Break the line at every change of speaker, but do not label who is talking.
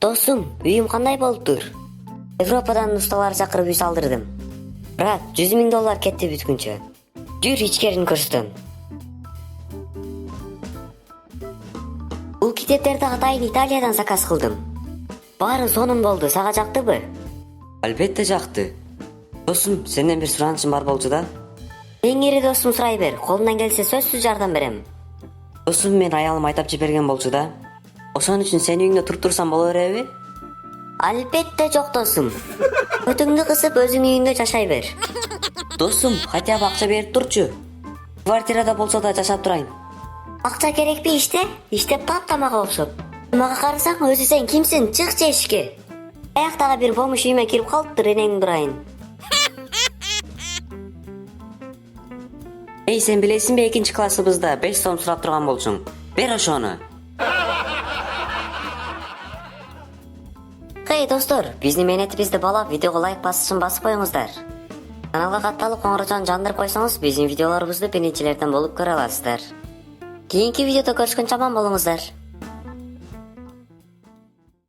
Досум, үйүм кандай болуптур? Европадан усталар чакырып үй салдырдым. Брат, $100,000 кетти бүткүнчө. Жүр ичкерин көрсөтөм. Бул китептерди атайын Италиядан заказ кылдым. Баары сонун болду, сага жактыбы?
Албетте жакты. Досум, сенден бир суранычым бар болчу да.
Эң досум сурай бер, колумдан келсе сөзсүз жардам берем.
Досум, мен аялым айтап жиберген болчу да. Ошон үчүн сенин үйүңдө туруп турсам боло береби?
Албетте жок досум. Өтүңдү кысып өзүң үйүңдө жашай бер.
Досум, хотя бы акча берип турчу. Квартирада болсо да жашап турайын.
Акча керекпи иште? Иштеп таптамага окшоп. Мага карасаң өзү сен кимсиң? Чык же эшикке. Аяктагы бир помощь үйүмө кирип калыптыр, энеңди урайын.
Эй, сен билесиңби, 2-классыбызда 5 сом сурап турган болчуң. Бер ошону.
Хей достор, биздин мээнетибизди баалап, видеого лайк басышын басып коюңуздар. Каналга катталып коңгурочону жандырып койсоңуз, биздин видеолорубузду биринчилерден болуп көрө аласыздар. Кийинки видеодо көрүшкөнчө аман болуңуздар.